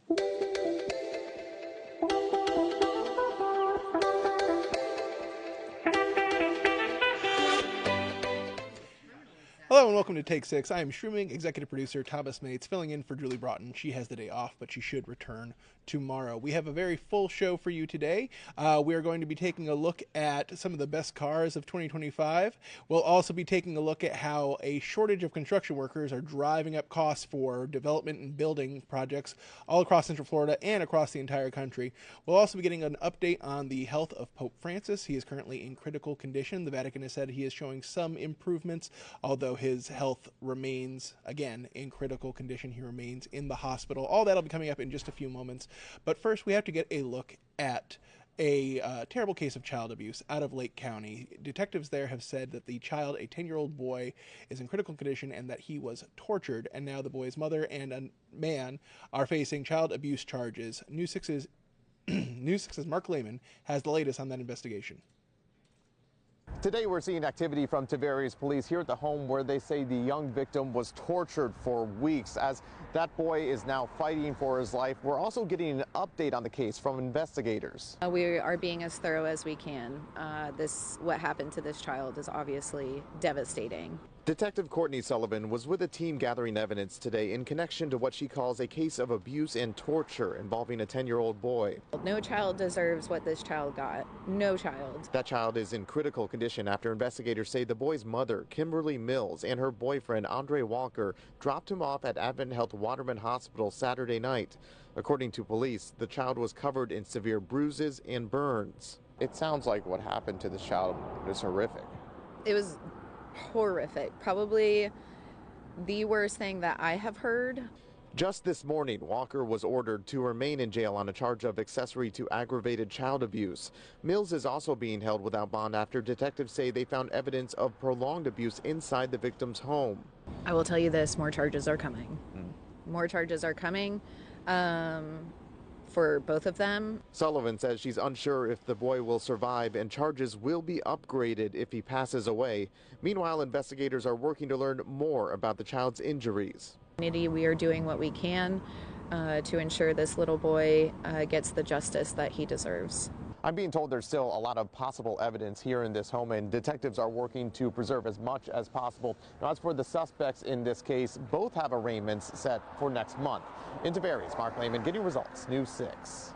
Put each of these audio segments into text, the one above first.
Hello and welcome to Take Six. I am streaming executive producer Thomas Mates, filling in for Julie Broughton. She has the day off, but she should return tomorrow. We have a very full show for you today. We are going to be taking a look at some of the best cars of 2025. We'll also be taking a look at how a shortage of construction workers are driving up costs for development and building projects all across Central Florida and across the entire country. We'll also be getting an update on the health of Pope Francis. He is currently in critical condition. The Vatican has said he is showing some improvements, although his health remains, again, in critical condition. He remains in the hospital. All that'll be coming up in just a few moments. But first, we have to get a look at a terrible case of child abuse out of Lake County. Detectives there have said that the child, a 10-year-old boy, is in critical condition and that he was tortured. And now the boy's mother and a man are facing child abuse charges. News 6's Mark Lehman has the latest on that investigation. Today we're seeing activity from Tavares police here at the home where they say the young victim was tortured for weeks. As that boy is now fighting for his life, we're also getting an update on the case from investigators. We are being as thorough as we can. What happened to this child is obviously devastating. Detective Courtney Sullivan was with a team gathering evidence today in connection to what she calls a case of abuse and torture involving a 10-year-old boy. No child deserves what this child got. No child. That child is in critical condition after investigators say the boy's mother, Kimberly Mills, and her boyfriend, Andre Walker, dropped him off at Advent Health Waterman Hospital Saturday night. According to police, the child was covered in severe bruises and burns. It sounds like what happened to this child is horrific. It was horrific. Probably the worst thing that I have heard. Just this morning, Walker was ordered to remain in jail on a charge of accessory to aggravated child abuse. Mills is also being held without bond after detectives say they found evidence of prolonged abuse inside the victim's home. I will tell you this, more charges are coming. More charges are coming for both of them. Sullivan says she's unsure if the boy will survive and charges will be upgraded if he passes away. Meanwhile, investigators are working to learn more about the child's injuries. We are doing what we can to ensure this little boy gets the justice that he deserves. I'm being told there's still a lot of possible evidence here in this home, and detectives are working to preserve as much as possible. Now, as for the suspects in this case, both have arraignments set for next month. In Tavares, Mark Lehman, getting results, News 6.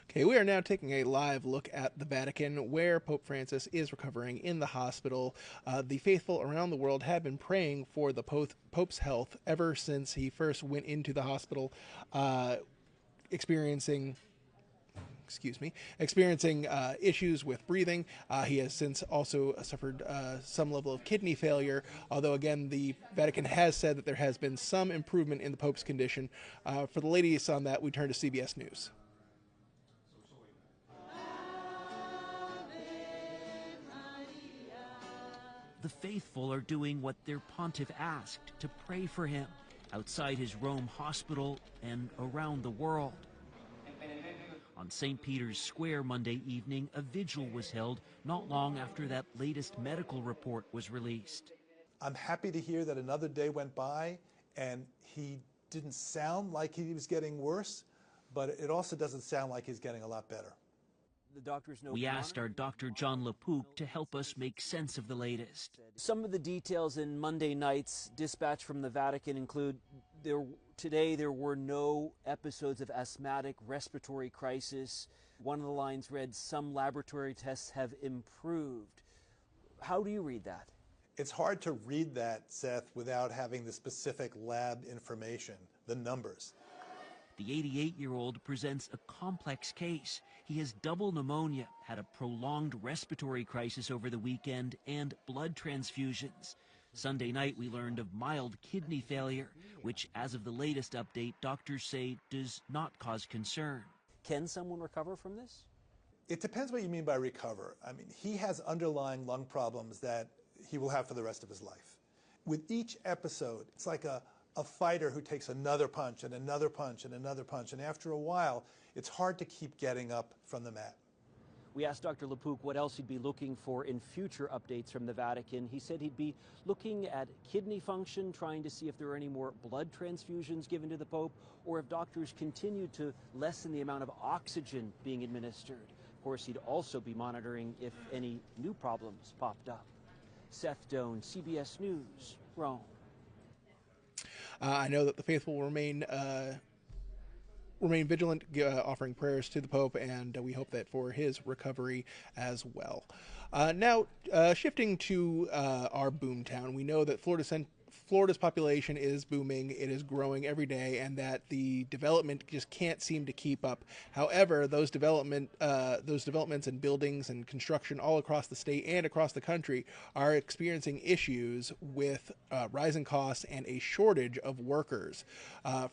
Okay, we are now taking a live look at the Vatican, where Pope Francis is recovering in the hospital. The faithful around the world have been praying for the Pope's health ever since he first went into the hospital, experiencing issues with breathing. He has since also suffered some level of kidney failure, although again the Vatican has said that there has been some improvement in the Pope's condition. For the latest on that, we turn to CBS News. The faithful are doing what their pontiff asked, to pray for him outside his Rome hospital and around the world. On St. Peter's Square Monday evening, a vigil was held not long after that latest medical report was released. I'm happy to hear that another day went by and he didn't sound like he was getting worse, but it also doesn't sound like he's getting a lot better. We asked our Dr. John LaPook to help us make sense of the latest. Some of the details in Monday night's dispatch from the Vatican include today there were no episodes of asthmatic respiratory crisis. One of the lines read, some laboratory tests have improved. How do you read that? It's hard to read that, Seth, without having the specific lab information, the numbers. The 88-year-old presents a complex case. He has double pneumonia, had a prolonged respiratory crisis over the weekend, and blood transfusions. Sunday night, we learned of mild kidney failure, which, as of the latest update, doctors say does not cause concern. Can someone recover from this? It depends what you mean by recover. I mean, he has underlying lung problems that he will have for the rest of his life. With each episode, it's like a fighter who takes another punch and another punch and another punch, and after a while, it's hard to keep getting up from the mat. We asked Dr. LaPook what else he'd be looking for in future updates from the Vatican. He said he'd be looking at kidney function, trying to see if there are any more blood transfusions given to the Pope, or if doctors continue to lessen the amount of oxygen being administered. Of course, he'd also be monitoring if any new problems popped up. Seth Doane, CBS News, Rome. I know that the faithful will remain vigilant, offering prayers to the Pope, and we hope that for his recovery as well. Now, shifting to our boomtown, we know that Florida's population is booming. It is growing every day, and that the development just can't seem to keep up. However, those developments and buildings and construction all across the state and across the country are experiencing issues with rising costs and a shortage of workers.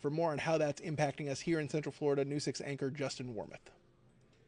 For more on how that's impacting us here in Central Florida, News 6 anchor Justin Wormuth.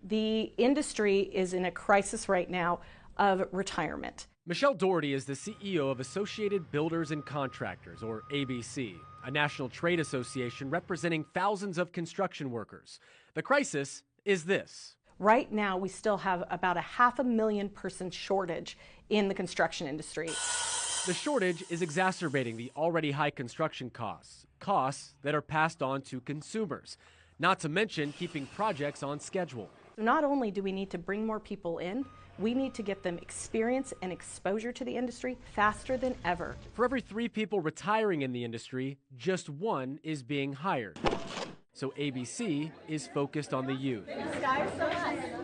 The industry is in a crisis right now of retirement. Michelle Doherty is the CEO of Associated Builders and Contractors, or ABC, a national trade association representing thousands of construction workers. The crisis is this. Right now, we still have about a 500,000 person shortage in the construction industry. The shortage is exacerbating the already high construction costs that are passed on to consumers, not to mention keeping projects on schedule. Not only do we need to bring more people in, we need to get them experience and exposure to the industry faster than ever. For every 3 people retiring in the industry, just 1 is being hired. So ABC is focused on the youth.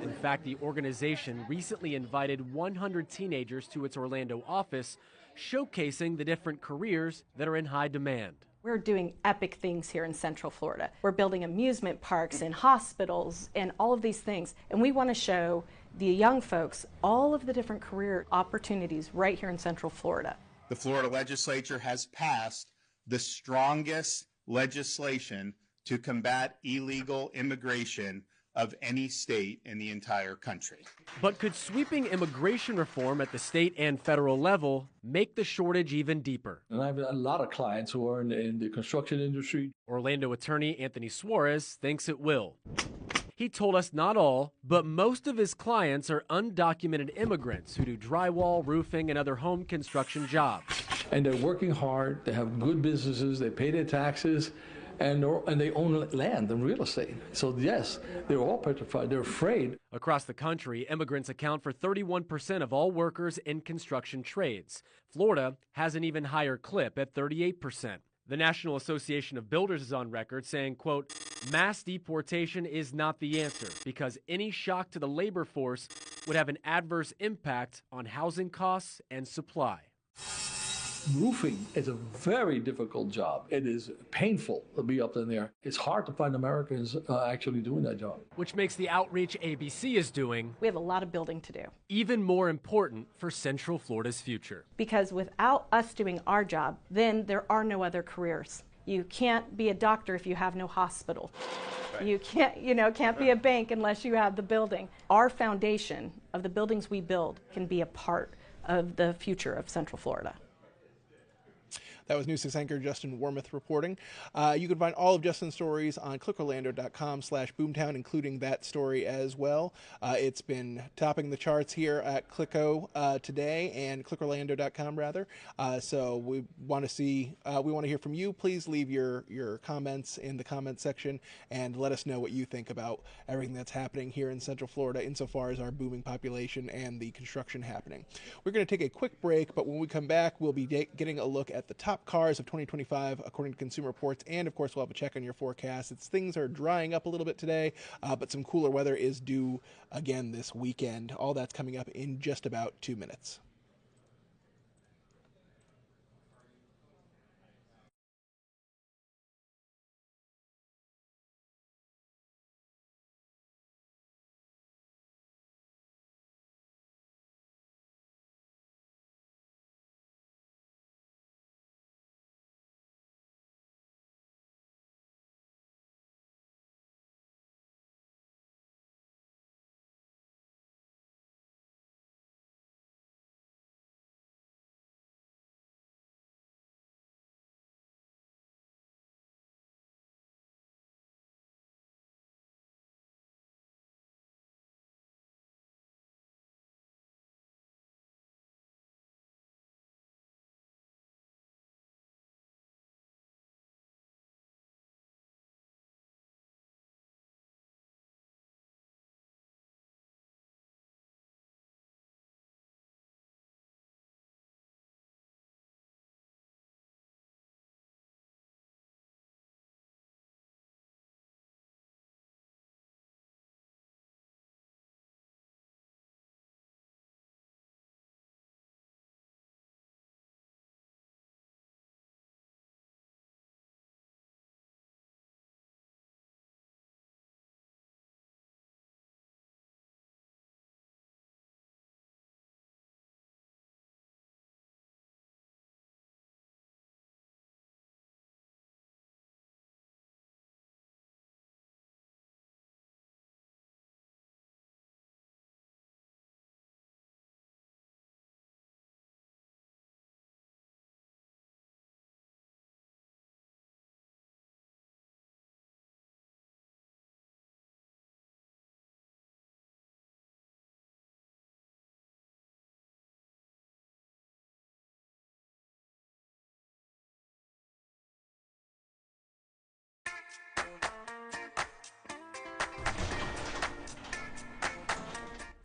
In fact, the organization recently invited 100 teenagers to its Orlando office, showcasing the different careers that are in high demand. We're doing epic things here in Central Florida. We're building amusement parks and hospitals and all of these things. And we want to show the young folks all of the different career opportunities right here in Central Florida. The Florida legislature has passed the strongest legislation to combat illegal immigration of any state in the entire country. But could sweeping immigration reform at the state and federal level make the shortage even deeper? And I have a lot of clients who are in the construction industry. Orlando attorney Anthony Suarez thinks it will. He told us not all, but most of his clients are undocumented immigrants who do drywall, roofing, and other home construction jobs. And they're working hard, they have good businesses, they pay their taxes, and they own land and real estate. So yes, they're all petrified, they're afraid. Across the country, immigrants account for 31% of all workers in construction trades. Florida has an even higher clip at 38%. The National Association of Builders is on record saying, quote, mass deportation is not the answer because any shock to the labor force would have an adverse impact on housing costs and supply. Roofing is a very difficult job. It is painful to be up in there. It's hard to find Americans actually doing that job. Which makes the outreach ABC is doing, We have a lot of building to do. even more important for Central Florida's future. Because without us doing our job, then there are no other careers. You can't be a doctor if you have no hospital. You can't be a bank unless you have the building. Our foundation of the buildings we build can be a part of the future of Central Florida. That was News 6 anchor Justin Wormuth reporting. You can find all of Justin's stories on clickorlando.com/boomtown, including that story as well. It's been topping the charts here at Clicko today, and clickorlando.com rather. So we want to hear from you. Please leave your comments in the comments section and let us know what you think about everything that's happening here in Central Florida insofar as our booming population and the construction happening. We're going to take a quick break, but when we come back, we'll be getting a look at the top cars of 2025 according to Consumer Reports, and of course we'll have a check on your forecast. Things are drying up a little bit today, but some cooler weather is due again this weekend. All that's coming up in just about 2 minutes.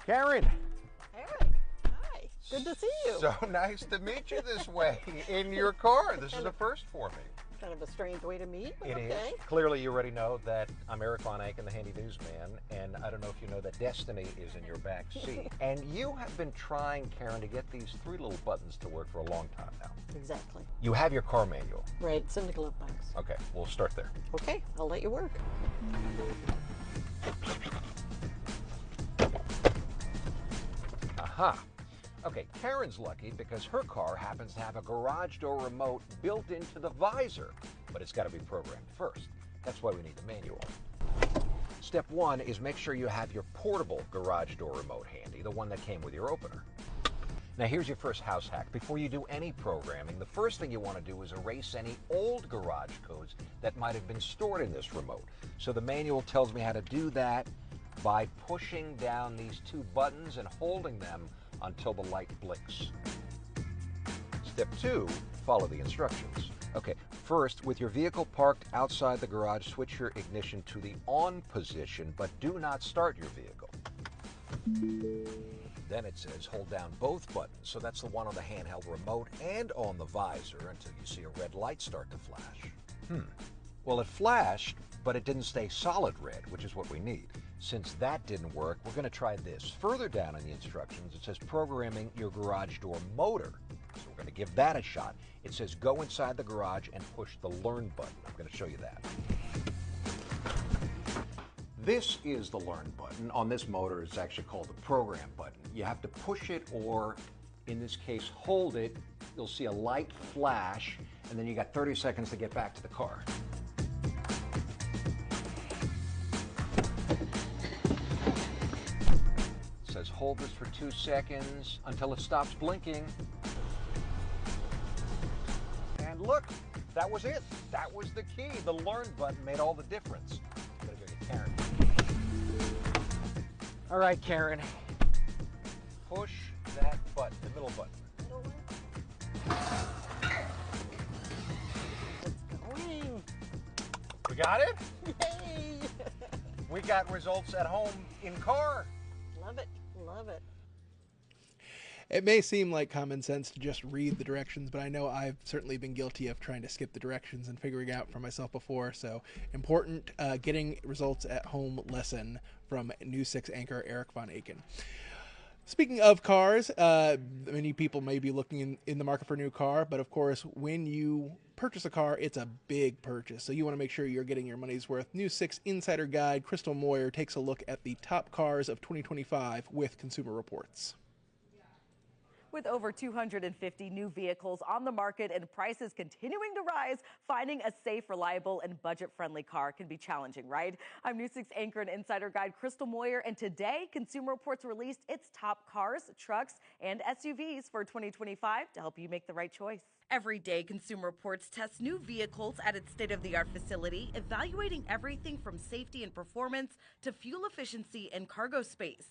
Karen. Eric, hi. Good to see you. So nice to meet you this way in your car. This is a first for me. Kind of a strange way to meet, but It okay. is. Clearly, you already know that I'm Eric Von Eyck, the Handy Newsman, and I don't know if you know that Destiny is in your back seat. And you have been trying, Karen, to get these 3 little buttons to work for a long time now. Exactly. You have your car manual. Right, it's in the glove box. Okay, we'll start there. Okay, I'll let you work. Aha. Okay, Karen's lucky because her car happens to have a garage door remote built into the visor, but it's got to be programmed first. That's why we need the manual. Step 1 is make sure you have your portable garage door remote handy, the one that came with your opener. Now here's your first house hack. Before you do any programming, the first thing you want to do is erase any old garage codes that might have been stored in this remote. So the manual tells me how to do that by pushing down these 2 buttons and holding them until the light blinks. Step 2, follow the instructions. Okay, first, with your vehicle parked outside the garage, switch your ignition to the on position, but do not start your vehicle. Then it says hold down both buttons, so that's the one on the handheld remote and on the visor until you see a red light start to flash. Well, it flashed, but it didn't stay solid red, which is what we need. Since that didn't work, we're going to try this. Further down in the instructions, it says programming your garage door motor. So we're going to give that a shot. It says go inside the garage and push the Learn button. I'm going to show you that. This is the Learn button. On this motor, it's actually called the Program button. You have to push it or, in this case, hold it. You'll see a light flash, and then you got 30 seconds to get back to the car. It says hold this for 2 seconds until it stops blinking. And look, that was it. That was the key. The Learn button made all the difference. Gotta go get Karen. All right, Karen. Push that button, the middle button. It's going. We got it? Yay! We got results at home in car. Love it, love it. It may seem like common sense to just read the directions, but I know I've certainly been guilty of trying to skip the directions and figuring out for myself before. So important getting results at home lesson from News 6 anchor Eric Von Eyck. Speaking of cars, many people may be looking in the market for a new car, but of course, when you purchase a car, it's a big purchase. So you want to make sure you're getting your money's worth. News 6 Insider Guide Crystal Moyer takes a look at the top cars of 2025 with Consumer Reports. With over 250 new vehicles on the market and prices continuing to rise, finding a safe, reliable, and budget-friendly car can be challenging, right? I'm News 6 anchor and insider guide Crystal Moyer, and today, Consumer Reports released its top cars, trucks, and SUVs for 2025 to help you make the right choice. Every day, Consumer Reports tests new vehicles at its state-of-the-art facility, evaluating everything from safety and performance to fuel efficiency and cargo space.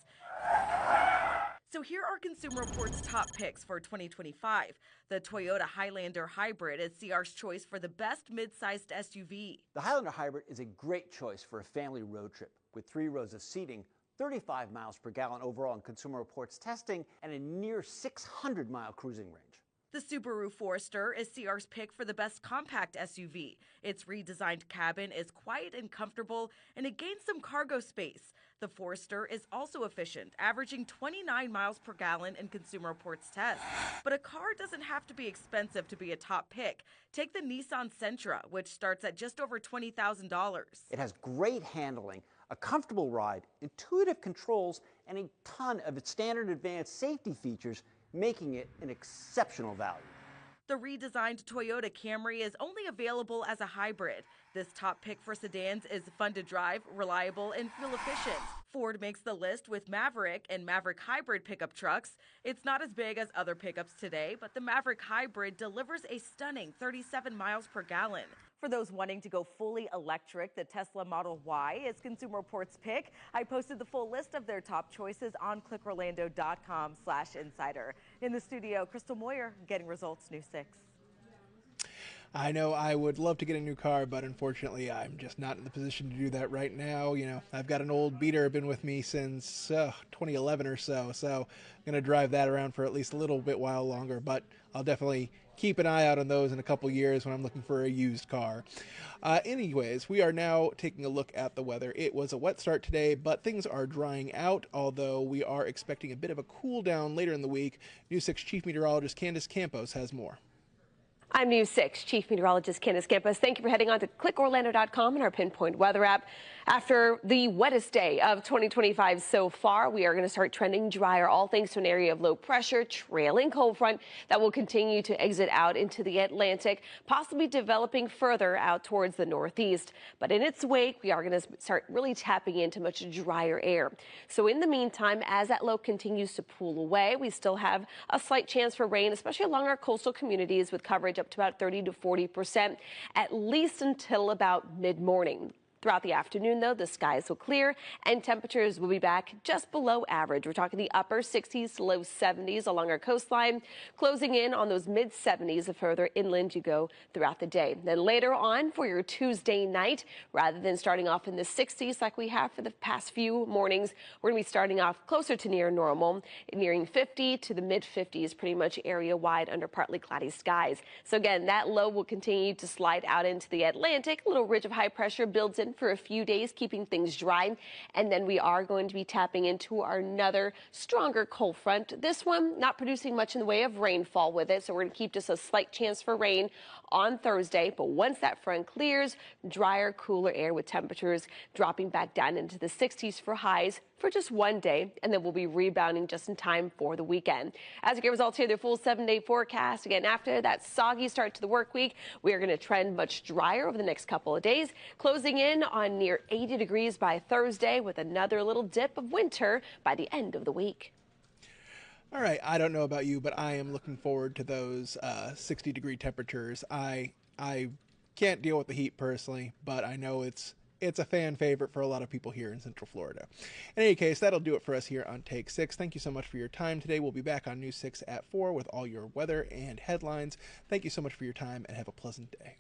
So here are Consumer Reports' top picks for 2025. The Toyota Highlander Hybrid is CR's choice for the best mid-sized SUV. The Highlander Hybrid is a great choice for a family road trip with 3 rows of seating, 35 miles per gallon overall in Consumer Reports testing, and a near 600-mile cruising range. The Subaru Forester is CR's pick for the best compact SUV. Its redesigned cabin is quiet and comfortable, and it gains some cargo space. The Forester is also efficient, averaging 29 miles per gallon in Consumer Reports tests. But a car doesn't have to be expensive to be a top pick. Take the Nissan Sentra, which starts at just over $20,000. It has great handling, a comfortable ride, intuitive controls, and a ton of its standard advanced safety features, making it an exceptional value. The redesigned Toyota Camry is only available as a hybrid. This top pick for sedans is fun to drive, reliable, and fuel efficient. Ford makes the list with Maverick and Maverick Hybrid pickup trucks. It's not as big as other pickups today, but the Maverick Hybrid delivers a stunning 37 miles per gallon. For those wanting to go fully electric, the Tesla Model Y is Consumer Reports' pick. I posted the full list of their top choices on clickorlando.com/insider. In the studio, Crystal Moyer, Getting Results, News 6. I know I would love to get a new car, but unfortunately I'm just not in the position to do that right now. You know, I've got an old Beater, been with me since 2011 or so, I'm going to drive that around for at least a little bit while longer, but I'll definitely keep an eye out on those in a couple years when I'm looking for a used car. Anyways, we are now taking a look at the weather. It was a wet start today, but things are drying out, although we are expecting a bit of a cool down later in the week. News 6 Chief Meteorologist Candace Campos has more. I'm News 6 Chief Meteorologist Candace Campos. Thank you for heading on to clickorlando.com and our Pinpoint weather app. After the wettest day of 2025 so far, we are going to start trending drier, all thanks to an area of low pressure trailing cold front that will continue to exit out into the Atlantic, possibly developing further out towards the northeast. But in its wake, we are going to start really tapping into much drier air. So in the meantime, as that low continues to pull away, we still have a slight chance for rain, especially along our coastal communities, with coverage up to about 30 to 40%, at least until about mid-morning. Throughout the afternoon, though, the skies will clear and temperatures will be back just below average. We're talking the upper 60s to low 70s along our coastline, closing in on those mid 70s the further inland you go throughout the day. Then later on for your Tuesday night, rather than starting off in the 60s like we have for the past few mornings, we're going to be starting off closer to near normal, nearing 50 to the mid 50s, pretty much area wide under partly cloudy skies. So again, that low will continue to slide out into the Atlantic. A little ridge of high pressure builds in for a few days, keeping things dry, and then we are going to be tapping into another stronger cold front. This one not producing much in the way of rainfall with it, so we're going to keep just a slight chance for rain on Thursday. But once that front clears, drier, cooler air with temperatures dropping back down into the 60s for highs for just one day, and then we'll be rebounding just in time for the weekend. As we get results here, the full 7-day forecast. Again, after that soggy start to the work week, we are going to trend much drier over the next couple of days, closing in on near 80 degrees by Thursday, with another little dip of winter by the end of the week. All right, I don't know about you, but I am looking forward to those 60-degree temperatures. I can't deal with the heat personally, but I know it's a fan favorite for a lot of people here in Central Florida. In any case, that'll do it for us here on Take 6. Thank you so much for your time today. We'll be back on News 6 at 4 with all your weather and headlines. Thank you so much for your time, and have a pleasant day.